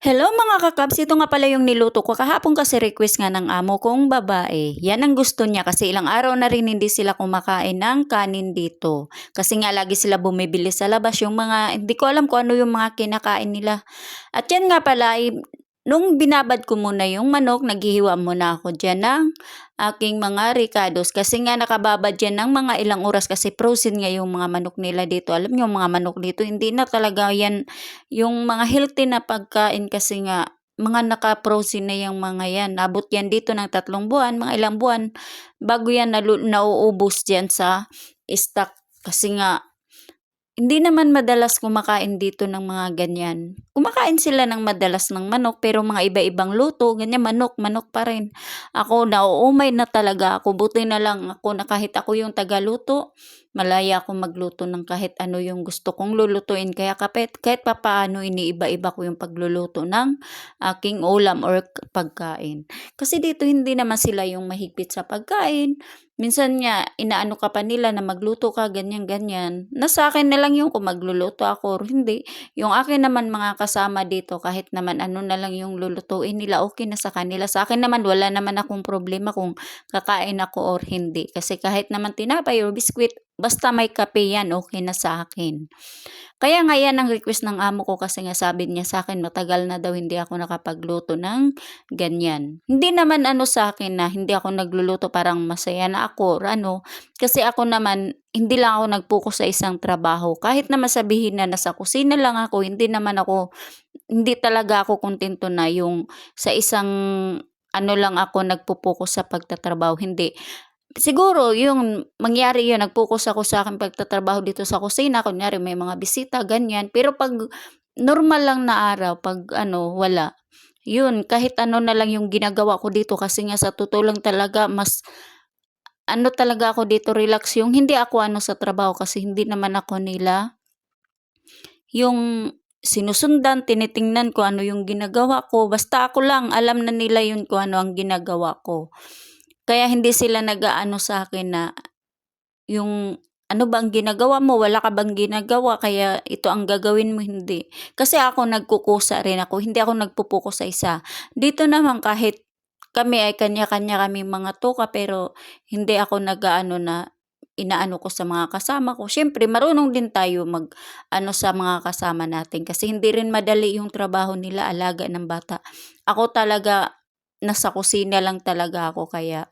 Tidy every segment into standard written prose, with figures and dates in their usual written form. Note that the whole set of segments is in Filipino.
Hello mga kakabs, ito nga pala yung niluto ko. Kahapon kasi request nga ng amo kong babae. Yan ang gusto niya kasi ilang araw na rin hindi sila kumakain ng kanin dito. Kasi nga lagi sila bumibili sa labas yung mga, hindi ko alam kung ano yung mga kinakain nila. At yan nga pala, nung binabad ko muna yung manok, naghihiwa muna ako dyan ng aking mga ricados. Kasi nga nakababad dyan ng mga ilang oras kasi frozen nga yung mga manok nila dito. Alam niyo, yung mga manok dito, hindi na talaga yan yung mga healthy na pagkain kasi nga mga naka-frozen na yung mga yan. Abot yan dito ng 3 buwan, mga ilang buwan, bago yan nauubos dyan sa stock. Kasi nga hindi naman madalas kumakain dito ng mga ganyan. Kumakain sila ng madalas ng manok pero mga iba-ibang luto, ganyan manok, manok pa rin. Ako nauumay na talaga ako. Buti na lang ako na kahit ako yung tagaluto, malaya ako magluto ng kahit ano yung gusto kong lulutuin. Kaya kahit papaano iniiba-iba ko yung pagluluto ng aking ulam or pagkain. Kasi dito hindi naman sila yung mahigpit sa pagkain. Minsan nga, inaano ka pa nila na magluto ka, ganyan-ganyan. Nasa akin na lang yung kung magluluto ako or hindi. Yung akin naman mga kasama dito, kahit naman ano na lang yung lulutuin nila, okay na sa kanila. Sa akin naman, wala naman akong problema kung kakain ako or hindi. Kasi kahit naman tinapay or biskwit, basta may kape yan, okay na sa akin. Kaya nga yan ang request ng amo ko kasi nga sabi niya sa akin matagal na daw hindi ako nakapagluto ng ganyan. Hindi naman ano sa akin na hindi ako nagluluto parang masaya na ako or ano. Kasi ako naman hindi lang ako nag-focus sa isang trabaho. Kahit na masabihin na nasa kusina lang ako, hindi talaga ako kontento na yung sa isang ano lang ako nagpo-focus sa pagtatrabaho. Hindi. Siguro yung mangyari yun nag-focus ako sa aking pagtatrabaho dito sa kusina, kunyari may mga bisita ganyan, pero 'pag normal lang na araw 'pag ano wala, yun kahit ano na lang yung ginagawa ko dito kasi nga sa totoo lang talaga mas ano talaga ako dito relax yung hindi ako ano sa trabaho kasi hindi naman ako nila yung sinusundan, tinitingnan ko ano yung ginagawa ko, basta ako lang alam na nila yun kung ano ang ginagawa ko. Kaya hindi sila nag-aano sa'kin na yung, "Ano ba ang ginagawa mo? Wala ka bang ginagawa kaya ito ang gagawin mo?" Hindi. Kasi ako nagkukusa rin ako, hindi ako nagpo-focus sa isa. Dito naman kahit kami ay kanya-kanya kaming mga tuka pero hindi ako nag-aano na inaano ko sa mga kasama ko. Siyempre marunong din tayo mag-ano sa mga kasama natin kasi hindi rin madali yung trabaho nila, alaga ng bata. Ako talaga nasa kusina lang talaga ako kaya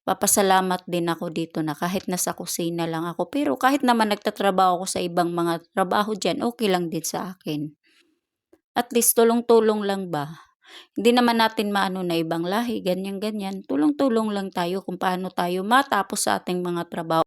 papasalamat din ako dito na kahit nasa kusina lang ako, pero kahit naman nagtatrabaho ako sa ibang mga trabaho diyan, okey lang din sa akin. At least tulong-tulong lang ba? Hindi naman natin maano na ibang lahi, ganyan-ganyan. Tulong-tulong lang tayo kung paano tayo matapos sa ating mga trabaho.